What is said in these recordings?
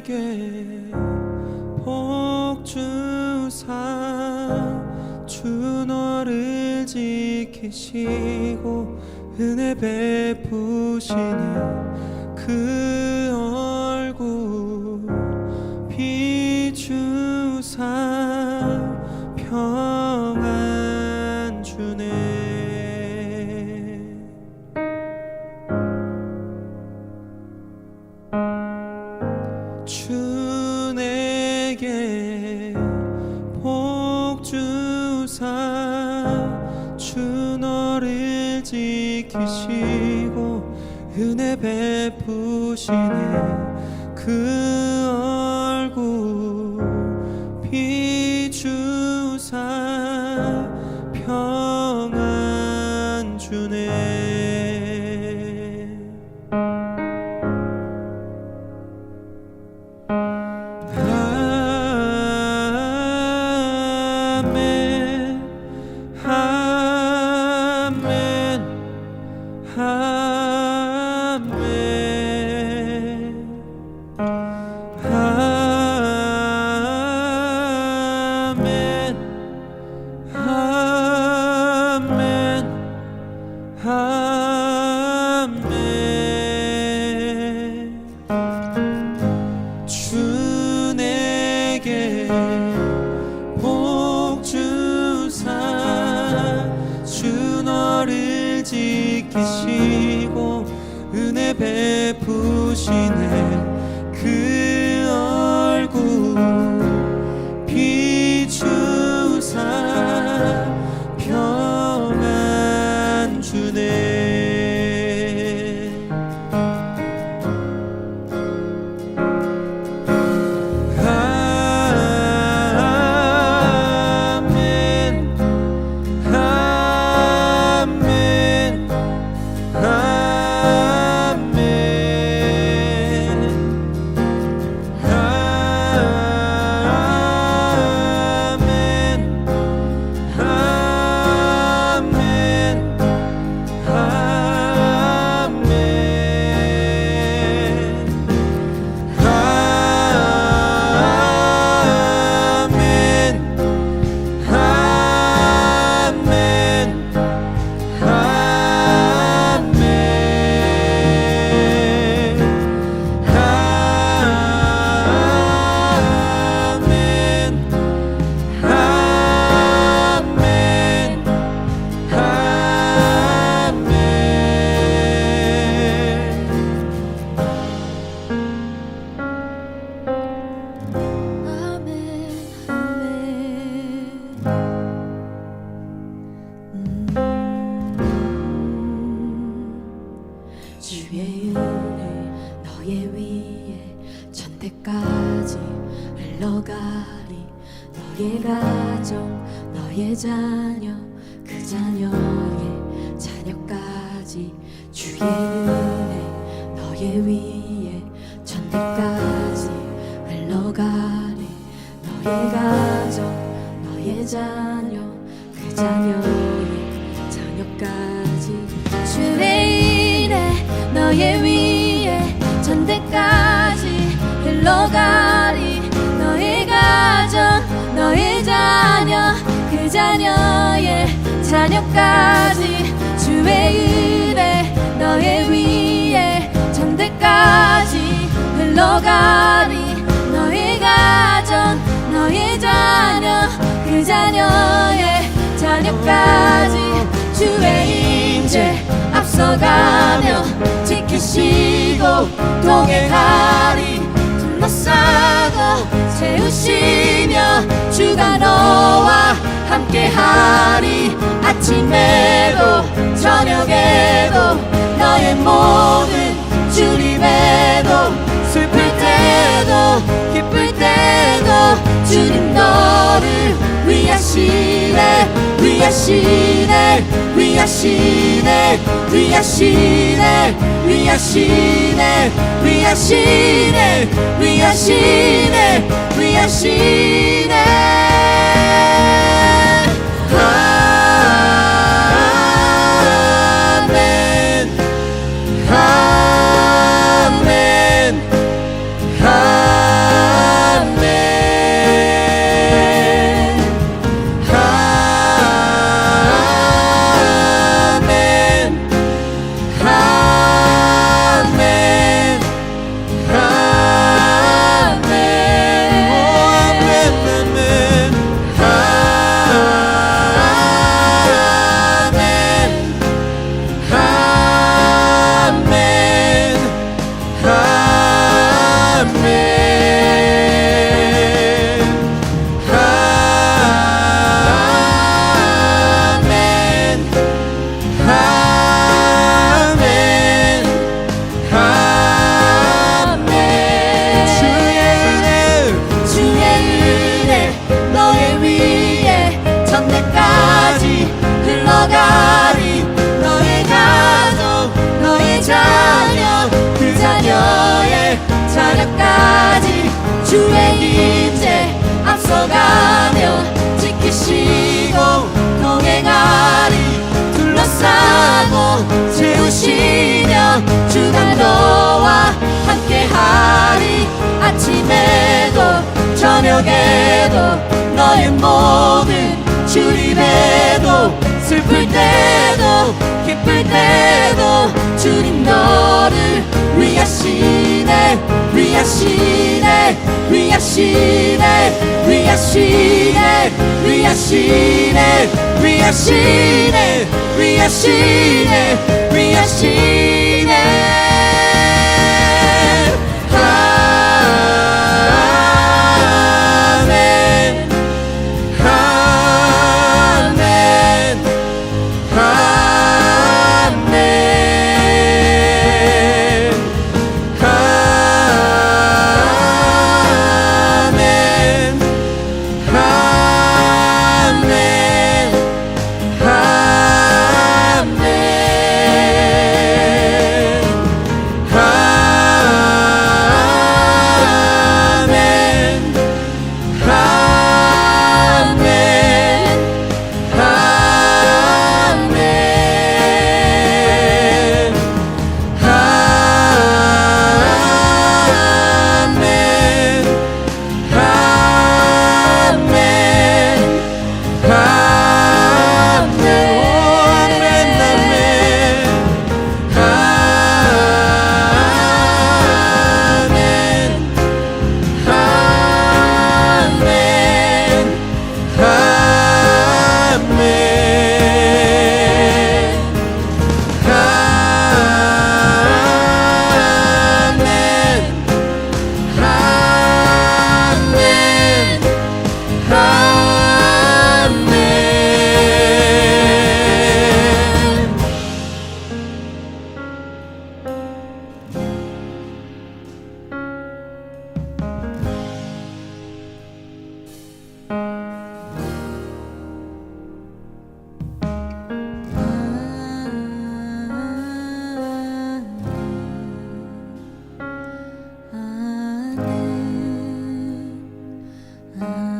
주내게 복 주사 주 너를 지키시고 은혜 베푸시는 그 얼굴 비추사 평안 주네. 주 내게 복 주사 주 너를 지키시고 은혜 베푸시네 그 얼굴 비추사 평안 주네. 주 내게 복 주사 주 너를 지키시고 은혜 베푸시네 그 얼굴 비추사 평안 주네. 주의 은혜 너의 위에 천대까지 흘러가리. 너의 가정 너의 자녀 그 자녀의 자녀까지 주의 은혜 너의 위에 천대까지 흘러가리. 너의 가정 너의 자녀 그 자녀의 자녀까지 주의 은혜 너의 위에 천대까지 흘러가리. 너의 가정 너의 자녀 그 자녀의 자녀까지 주의 은혜 너의 위에 천대까지 흘러가리. 너의 가정 너의 자녀 그 자녀의 자녀까지 주의 임재 앞서가며 지키시고 동행하리. 둘러싸고 세우시며 주가 너와 함께하리. 아침에도 저녁에도 너의 모든 주님에도 슬플 때도 기쁠 때도 주님 너를 위하시네 위하시네 위하시네 위하시네 위하시네 위하시네 위하시네 위하시네. 아멘. 아멘. 아멘. 너의 모든 주님에도 슬플 때도 기쁠 때도 주님 너를 위하시네 위하시네 위하시네 위하시네 위하시네 위하시네 위하시네 위하시네 아멘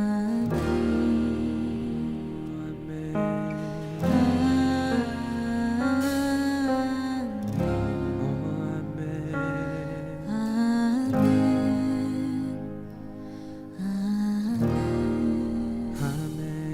아멘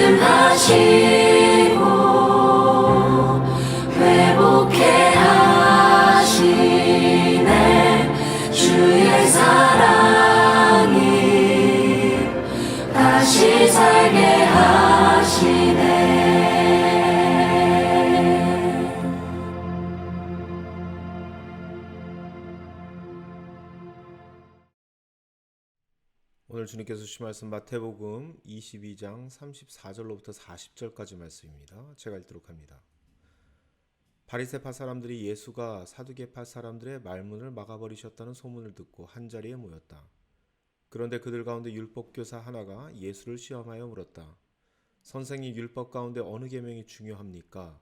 말씀하시고 회복해 하시네. 주의 사랑이 다시 살게 하시네. 오늘 주님께서 주신 말씀 마태복음 22장 34절로부터 40절까지 말씀입니다. 제가 읽도록 합니다. 바리새파 사람들이 예수가 사두개파 사람들의 말문을 막아버리셨다는 소문을 듣고 한자리에 모였다. 그런데 그들 가운데 율법교사 하나가 예수를 시험하여 물었다. 선생님, 율법 가운데 어느 계명이 중요합니까?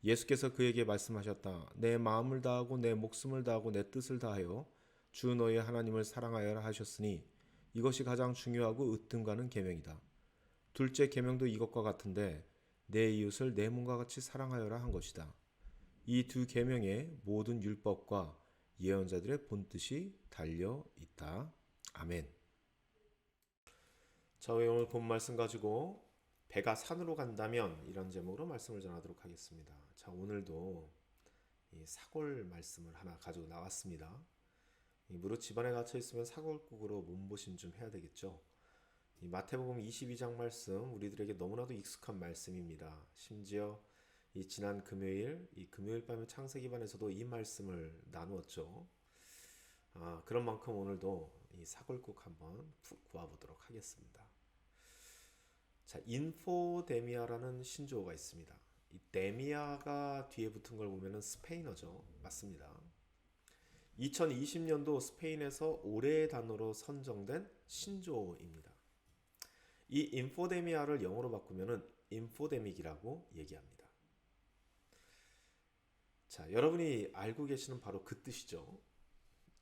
예수께서 그에게 말씀하셨다. 내 마음을 다하고 내 목숨을 다하고 내 뜻을 다하여 주 너의 하나님을 사랑하여라 하셨으니 이것이 가장 중요하고 으뜸가는 계명이다. 둘째 계명도 이것과 같은데 내 이웃을 내 몸과 같이 사랑하여라 한 것이다. 이 두 계명에 모든 율법과 예언자들의 본뜻이 달려 있다. 아멘. 저희 오늘 본 말씀 가지고 배가 산으로 간다면 이런 제목으로 말씀을 전하도록 하겠습니다. 자, 오늘도 이 사골 말씀을 하나 가지고 나왔습니다. 무릇 집안에 갇혀 있으면 사골국으로 몸보신 좀 해야 되겠죠. 이 마태복음 22장 말씀 우리들에게 너무나도 익숙한 말씀입니다. 심지어 이 지난 금요일 밤에 창세기반에서도 이 말씀을 나누었죠. 그런 만큼 오늘도 이 사골국 한번 푹 구워보도록 하겠습니다. 자, 인포데미아라는 신조어가 있습니다. 이 데미아가 뒤에 붙은 걸 보면은 스페인어죠. 맞습니다. 2020년도 스페인에서 올해의 단어로 선정된 신조어입니다. 이 인포데미아를 영어로 바꾸면은 인포데믹이라고 얘기합니다. 자, 여러분이 알고 계시는 바로 그 뜻이죠.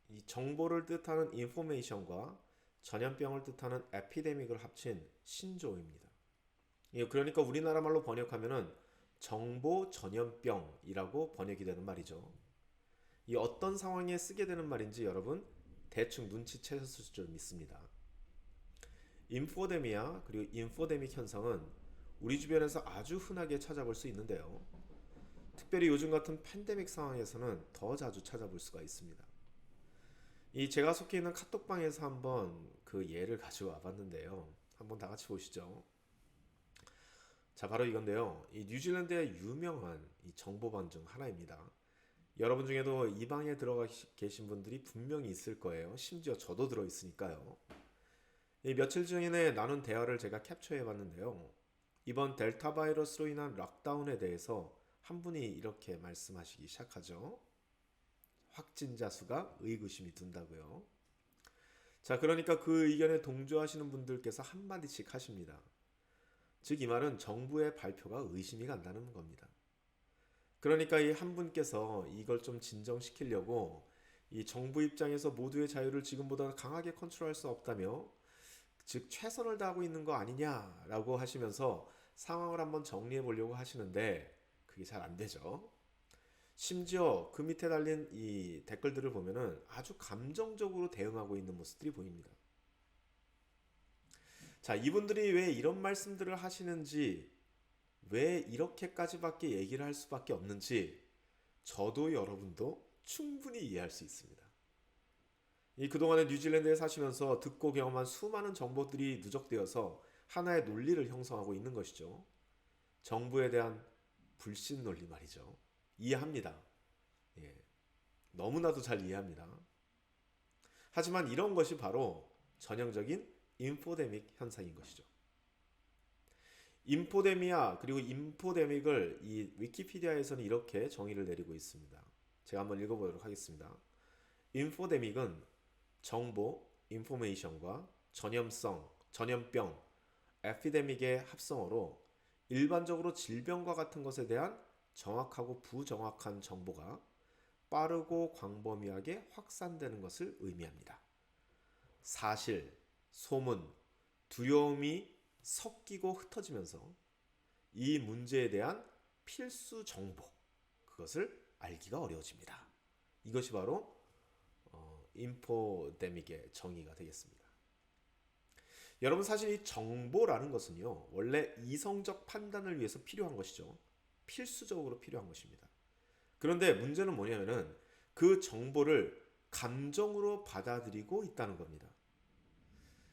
이 정보를 뜻하는 인포메이션과 전염병을 뜻하는 에피데믹을 합친 신조어입니다. 그러니까 우리나라 말로 번역하면은 정보 전염병이라고 번역이 되는 말이죠. 이 어떤 상황에 쓰게 되는 말인지 여러분 대충 눈치채셨을 줄 믿습니다. 인포데미아 그리고 인포데믹 현상은 우리 주변에서 아주 흔하게 찾아볼 수 있는데요. 특별히 요즘 같은 팬데믹 상황에서는 더 자주 찾아볼 수가 있습니다. 이 제가 속해 있는 카톡방에서 한번 그 예를 가지고 와봤는데요. 한번 다 같이 보시죠. 자, 바로 이건데요. 이 뉴질랜드의 유명한 이 정보방 중 하나입니다. 여러분 중에도 이 방에 들어가 계신 분들이 분명히 있을 거예요. 심지어 저도 들어있으니까요. 이 며칠 전에 나눈 대화를 제가 캡처해 봤는데요. 이번 델타 바이러스로 인한 락다운에 대해서 한 분이 이렇게 말씀하시기 시작하죠. 확진자 수가 의구심이 든다고요. 자, 그러니까 그 의견에 동조하시는 분들께서 한마디씩 하십니다. 즉 이 말은 정부의 발표가 의심이 간다는 겁니다. 그러니까 이 한 분께서 이걸 좀 진정시키려고 이 정부 입장에서 모두의 자유를 지금보다 강하게 컨트롤할 수 없다며 즉 최선을 다하고 있는 거 아니냐라고 하시면서 상황을 한번 정리해 보려고 하시는데 그게 잘 안 되죠. 심지어 그 밑에 달린 이 댓글들을 보면은 아주 감정적으로 대응하고 있는 모습들이 보입니다. 자, 이분들이 왜 이런 말씀들을 하시는지, 왜 이렇게까지밖에 얘기를 할 수밖에 없는지 저도 여러분도 충분히 이해할 수 있습니다. 그동안에 뉴질랜드에 사시면서 듣고 경험한 수많은 정보들이 누적되어서 하나의 논리를 형성하고 있는 것이죠. 정부에 대한 불신 논리 말이죠. 이해합니다. 너무나도 잘 이해합니다. 하지만 이런 것이 바로 전형적인 인포데믹 현상인 것이죠. 인포데미아 그리고 인포데믹을 이 위키피디아에서는 이렇게 정의를 내리고 있습니다. 제가 한번 읽어보도록 하겠습니다. 인포데믹은 정보, 인포메이션과 전염성, 전염병, 에피데믹의 합성어로 일반적으로 질병과 같은 것에 대한 정확하고 부정확한 정보가 빠르고 광범위하게 확산되는 것을 의미합니다. 사실, 소문, 두려움이 섞이고 흩어지면서 이 문제에 대한 필수 정보, 그것을 알기가 어려워집니다. 이것이 바로 인포데믹의 정의가 되겠습니다. 여러분 사실 이 정보라는 것은요, 원래 이성적 판단을 위해서 필요한 것이죠. 필수적으로 필요한 것입니다. 그런데 문제는 뭐냐면은 그 정보를 감정으로 받아들이고 있다는 겁니다.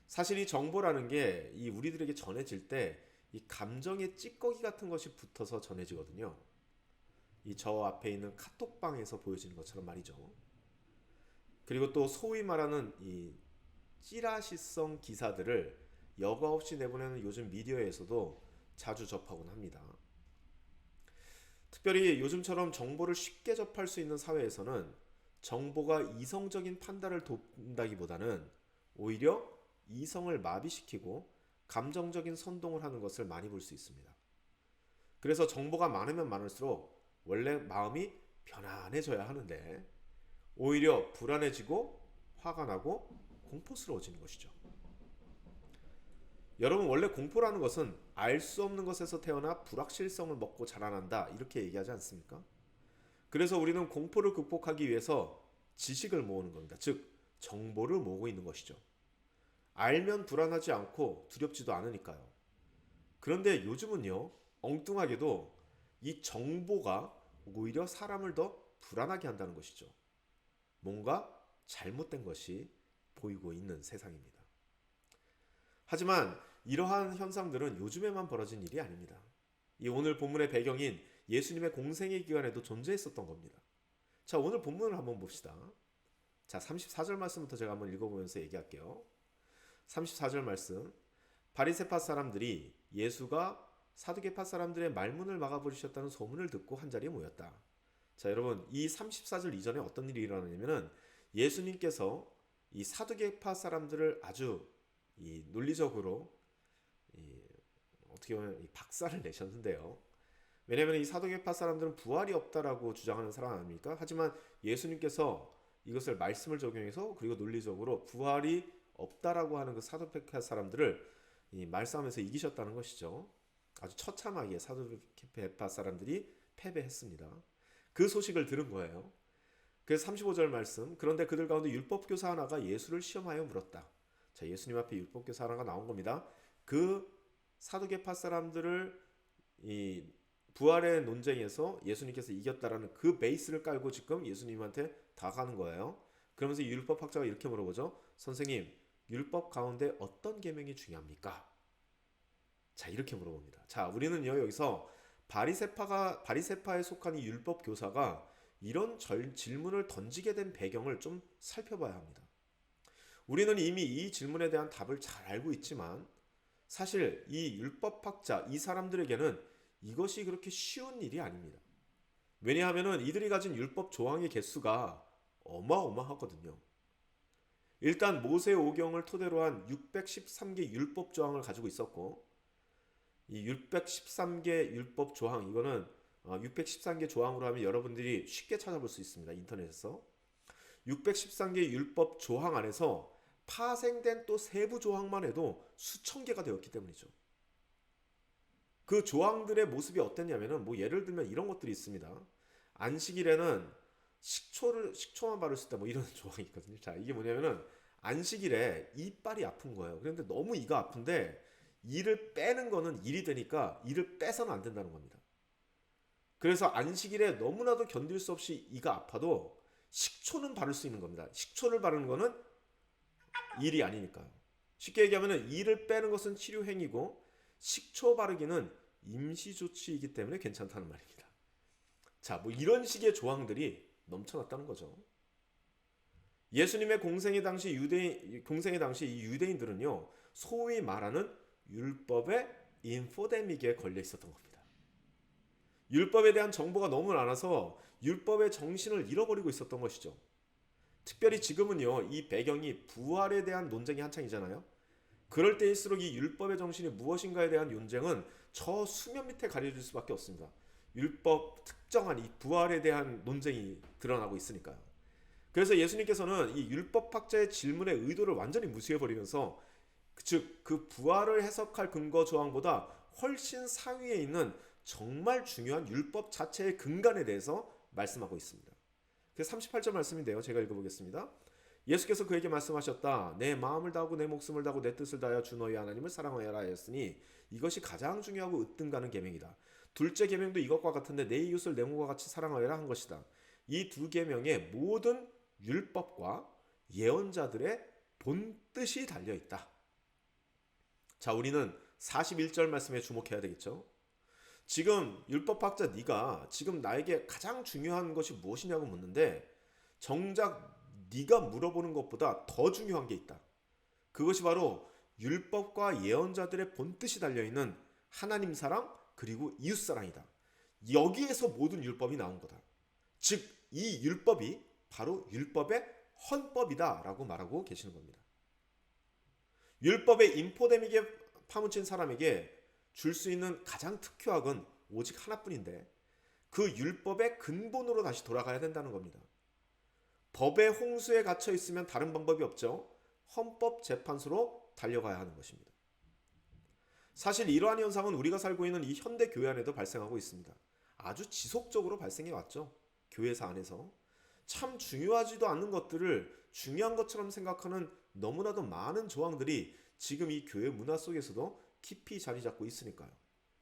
사실 이 정보라는 게 이 우리들에게 전해질 때 이 감정의 찌꺼기 같은 것이 붙어서 전해지거든요. 이 저 앞에 있는 카톡방에서 보여지는 것처럼 말이죠. 그리고 또 소위 말하는 이 찌라시성 기사들을 여과 없이 내보내는 요즘 미디어에서도 자주 접하곤 합니다. 특별히 요즘처럼 정보를 쉽게 접할 수 있는 사회에서는 정보가 이성적인 판단을 돕는다기보다는 오히려 이성을 마비시키고 감정적인 선동을 하는 것을 많이 볼 수 있습니다. 그래서 정보가 많으면 많을수록 원래 마음이 편안해져야 하는데 오히려 불안해지고 화가 나고 공포스러워지는 것이죠. 여러분, 원래 공포라는 것은 알 수 없는 것에서 태어나 불확실성을 먹고 자라난다, 이렇게 얘기하지 않습니까? 그래서 우리는 공포를 극복하기 위해서 지식을 모으는 겁니다. 즉 정보를 모으고 있는 것이죠. 알면 불안하지 않고 두렵지도 않으니까요. 그런데 요즘은요, 엉뚱하게도 이 정보가 오히려 사람을 더 불안하게 한다는 것이죠. 뭔가 잘못된 것이 보이고 있는 세상입니다. 하지만 이러한 현상들은 요즘에만 벌어진 일이 아닙니다. 이 오늘 본문의 배경인 예수님의 공생의 기간에도 존재했었던 겁니다. 자, 오늘 본문을 한번 봅시다. 자, 34절 말씀부터 제가 한번 읽어보면서 얘기할게요. 34절 말씀. 바리새파 사람들이 예수가 사두개파 사람들의 말문을 막아버리셨다는 소문을 듣고 한자리에 모였다. 자, 여러분, 이 34절 이전에 어떤 일이 일어나냐면은 예수님께서 이 사두개파 사람들을 아주 이 논리적으로 어떻게 보면 이 박살을 내셨는데요. 왜냐하면 이 사두개파 사람들은 부활이 없다라고 주장하는 사람 아닙니까? 하지만 예수님께서 이것을 말씀을 적용해서 그리고 논리적으로 부활이 없다라고 하는 그 사두개파 사람들을 이 말싸움에서 이기셨다는 것이죠. 아주 처참하게 사두개파 사람들이 패배했습니다. 그 소식을 들은 거예요. 그래서 35절 말씀. 그런데 그들 가운데 율법교사 하나가 예수를 시험하여 물었다. 자, 예수님 앞에 율법교사 하나가 나온 겁니다. 그 사두개파 사람들을 이 부활의 논쟁에서 예수님께서 이겼다라는 그 베이스를 깔고 지금 예수님한테 다가가는 거예요. 그러면서 율법학자가 이렇게 물어보죠. 선생님, 율법 가운데 어떤 계명이 중요합니까? 자, 이렇게 물어봅니다. 자, 우리는요, 여기서 바리새파에 속한 이 율법 교사가 이런 질문을 던지게 된 배경을 좀 살펴봐야 합니다. 우리는 이미 이 질문에 대한 답을 잘 알고 있지만 사실 이 율법학자, 이 사람들에게는 이것이 그렇게 쉬운 일이 아닙니다. 왜냐하면 이들이 가진 율법 조항의 개수가 어마어마하거든요. 일단 모세오경을 토대로 한 613개 율법 조항을 가지고 있었고, 이 613개 율법 조항, 이거는 613개 조항으로 하면 여러분들이 쉽게 찾아볼 수 있습니다. 인터넷에서. 613개 율법 조항 안에서 파생된 또 세부 조항만 해도 수천 개가 되었기 때문이죠. 그 조항들의 모습이 어땠냐면은 뭐 예를 들면 이런 것들이 있습니다. 안식일에는 식초만 바를 수 있다, 뭐 이런 조항이 있거든요. 자, 이게 뭐냐면은 안식일에 이빨이 아픈 거예요. 그런데 너무 이가 아픈데 이를 빼는 거는 일이 되니까 이를 빼서는 안 된다는 겁니다. 그래서 안식일에 너무나도 견딜 수 없이 이가 아파도 식초는 바를 수 있는 겁니다. 식초를 바르는 거는 일이 아니니까요. 쉽게 얘기하면 이를 빼는 것은 치료행위고 식초 바르기는 임시조치이기 때문에 괜찮다는 말입니다. 자, 뭐 이런 식의 조항들이 넘쳐났다는 거죠. 예수님의 공생의 당시 이 유대인들은요, 소위 말하는 율법의 인포데믹에 걸려 있었던 겁니다. 율법에 대한 정보가 너무 많아서 율법의 정신을 잃어버리고 있었던 것이죠. 특별히 지금은요, 이 배경이 부활에 대한 논쟁이 한창이잖아요. 그럴 때일수록 이 율법의 정신이 무엇인가에 대한 논쟁은 저 수면 밑에 가려질 수밖에 없습니다. 율법 특정한 이 부활에 대한 논쟁이 드러나고 있으니까요. 그래서 예수님께서는 이 율법학자의 질문의 의도를 완전히 무시해버리면서 즉 그 부활을 해석할 근거 조항보다 훨씬 상위에 있는 정말 중요한 율법 자체의 근간에 대해서 말씀하고 있습니다. 그래서 38절 말씀인데요. 제가 읽어보겠습니다. 예수께서 그에게 말씀하셨다. 내 마음을 다하고 내 목숨을 다하고 내 뜻을 다하여 주 너희 하나님을 사랑하여라 하였으니 이것이 가장 중요하고 으뜸가는 계명이다. 둘째 계명도 이것과 같은데 내 이웃을 내 몸과 같이 사랑하여라 한 것이다. 이 두 계명의 모든 율법과 예언자들의 본뜻이 달려 있다. 자, 우리는 41절 말씀에 주목해야 되겠죠. 지금 율법학자 네가 지금 나에게 가장 중요한 것이 무엇이냐고 묻는데 정작 네가 물어보는 것보다 더 중요한 게 있다. 그것이 바로 율법과 예언자들의 본뜻이 달려있는 하나님 사랑 그리고 이웃 사랑이다. 여기에서 모든 율법이 나온 거다. 즉 이 율법이 바로 율법의 헌법이다 라고 말하고 계시는 겁니다. 율법의 인포데믹에 파묻힌 사람에게 줄 수 있는 가장 특효학은 오직 하나뿐인데 그 율법의 근본으로 다시 돌아가야 된다는 겁니다. 법의 홍수에 갇혀 있으면 다른 방법이 없죠. 헌법재판소로 달려가야 하는 것입니다. 사실 이러한 현상은 우리가 살고 있는 이 현대 교회 안에도 발생하고 있습니다. 아주 지속적으로 발생해 왔죠. 교회사 안에서 참 중요하지도 않은 것들을 중요한 것처럼 생각하는 너무나도 많은 조항들이 지금 이 교회 문화 속에서도 깊이 자리 잡고 있으니까요.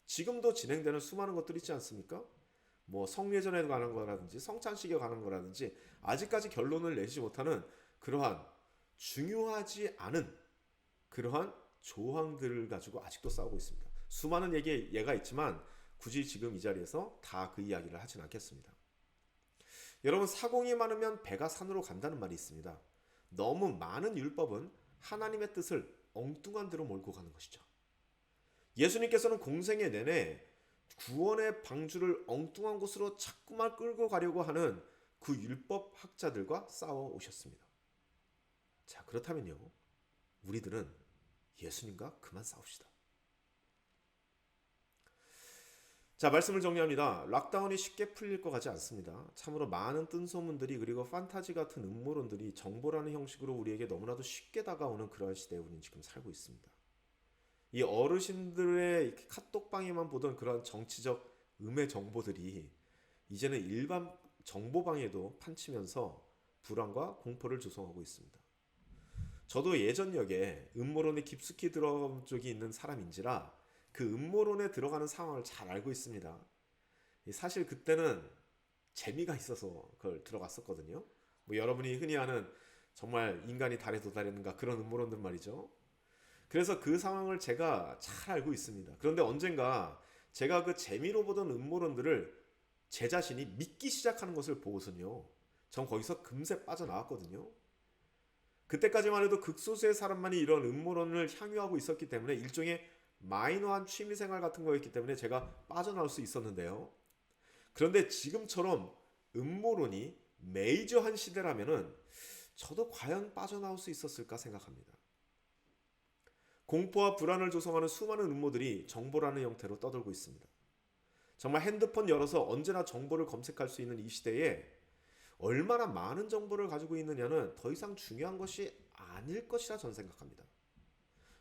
지금도 진행되는 수많은 것들이 있지 않습니까? 뭐 성례전에 관한 거라든지 성찬식에 관한 거라든지 아직까지 결론을 내지 못하는 그러한 중요하지 않은 그러한 조항들을 가지고 아직도 싸우고 있습니다. 수많은 예가 있지만 굳이 지금 이 자리에서 다 그 이야기를 하진 않겠습니다. 여러분, 사공이 많으면 배가 산으로 간다는 말이 있습니다. 너무 많은 율법은 하나님의 뜻을 엉뚱한 데로 몰고 가는 것이죠. 예수님께서는 공생애 내내 구원의 방주를 엉뚱한 곳으로 자꾸만 끌고 가려고 하는 그 율법 학자들과 싸워 오셨습니다. 자, 그렇다면요, 우리들은 예수님과 그만 싸웁시다. 자, 말씀을 정리합니다. 락다운이 쉽게 풀릴 것 같지 않습니다. 참으로 많은 뜬소문들이 그리고 판타지 같은 음모론들이 정보라는 형식으로 우리에게 너무나도 쉽게 다가오는 그러한 시대에 우리는 지금 살고 있습니다. 이 어르신들의 카톡방에만 보던 그런 정치적 음해 정보들이 이제는 일반 정보방에도 판치면서 불안과 공포를 조성하고 있습니다. 저도 예전역에 음모론에 깊숙이 들어간 적이 있는 사람인지라 그 음모론에 들어가는 상황을 잘 알고 있습니다. 사실 그때는 재미가 있어서 그걸 들어갔었거든요. 뭐 여러분이 흔히 아는 정말 인간이 달에 도달했는가 그런 음모론들 말이죠. 그래서 그 상황을 제가 잘 알고 있습니다. 그런데 언젠가 제가 그 재미로 보던 음모론들을 제 자신이 믿기 시작하는 것을 보고서는요, 전 거기서 금세 빠져나왔거든요. 그때까지만 해도 극소수의 사람만이 이런 음모론을 향유하고 있었기 때문에 일종의 마이너한 취미생활 같은 거였기 때문에 제가 빠져나올 수 있었는데요. 그런데 지금처럼 음모론이 메이저한 시대라면은 저도 과연 빠져나올 수 있었을까 생각합니다. 공포와 불안을 조성하는 수많은 음모들이 정보라는 형태로 떠돌고 있습니다. 정말 핸드폰 열어서 언제나 정보를 검색할 수 있는 이 시대에 얼마나 많은 정보를 가지고 있느냐는 더 이상 중요한 것이 아닐 것이라 저는 생각합니다.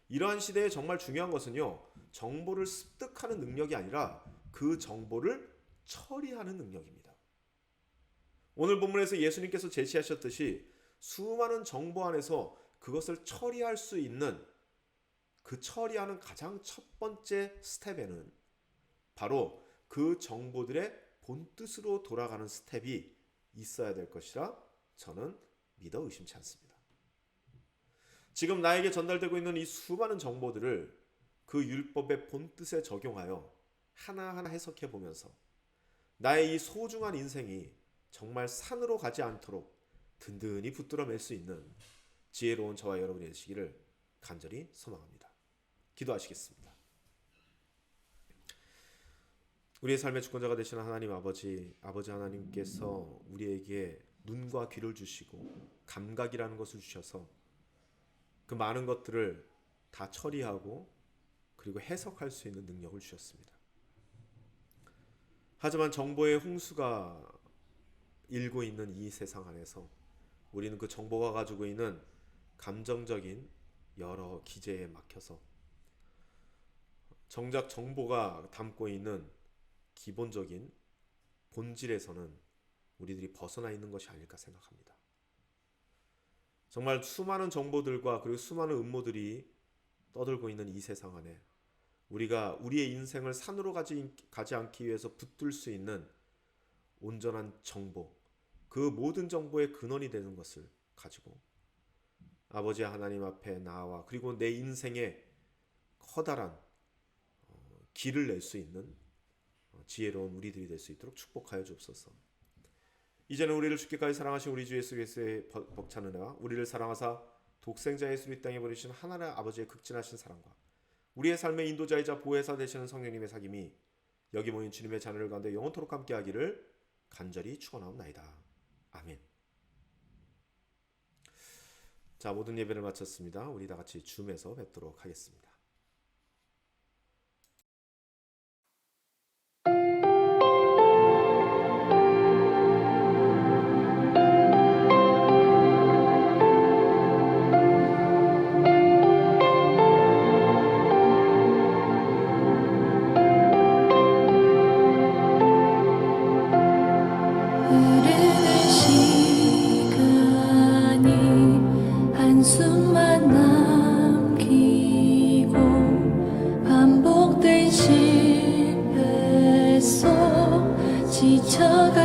이러한 시대에 정말 중요한 것은요, 정보를 습득하는 능력이 아니라 그 정보를 처리하는 능력입니다. 오늘 본문에서 예수님께서 제시하셨듯이 수많은 정보 안에서 그것을 처리할 수 있는 그 처리하는 가장 첫 번째 스텝에는 바로 그 정보들의 본뜻으로 돌아가는 스텝이 있어야 될 것이라 저는 믿어 의심치 않습니다. 지금 나에게 전달되고 있는 이 수많은 정보들을 그 율법의 본뜻에 적용하여 하나하나 해석해 보면서 나의 이 소중한 인생이 정말 산으로 가지 않도록 든든히 붙들어 맬 수 있는 지혜로운 저와 여러분이 되시기를 간절히 소망합니다. 기도하시겠습니다. 우리의 삶의 주권자가 되시는 하나님 아버지 하나님께서 우리에게 눈과 귀를 주시고 감각이라는 것을 주셔서 그 많은 것들을 다 처리하고 그리고 해석할 수 있는 능력을 주셨습니다. 하지만 정보의 홍수가 일고 있는 이 세상 안에서 우리는 그 정보가 가지고 있는 감정적인 여러 기제에 막혀서 정작 정보가 담고 있는 기본적인 본질에서는 우리들이 벗어나 있는 것이 아닐까 생각합니다. 정말 수많은 정보들과 그리고 수많은 음모들이 떠들고 있는 이 세상 안에 우리가 우리의 인생을 산으로 가지 않기 위해서 붙들 수 있는 온전한 정보, 그 모든 정보의 근원이 되는 것을 가지고 아버지 하나님 앞에 나와 그리고 내 인생에 커다란 길을 낼 수 있는 지혜로운 우리들이 될 수 있도록 축복하여 주옵소서. 이제는 우리를 주께까지 사랑하신 우리 주 예수 그리스도의 벅찬 은혜와 우리를 사랑하사 독생자 예수를 이 땅에 보내신 하나님 아버지의 극진하신 사랑과 우리의 삶의 인도자이자 보혜사 되시는 성령님의 사귐이 여기 모인 주님의 자녀들 가운데 영원토록 함께하기를 간절히 축원하옵나이다. 아멘. 자, 모든 예배를 마쳤습니다. 우리 다 같이 줌에서 뵙도록 하겠습니다. 흐르는 시간이 한숨만 남기고 반복된 실패 속 지쳐가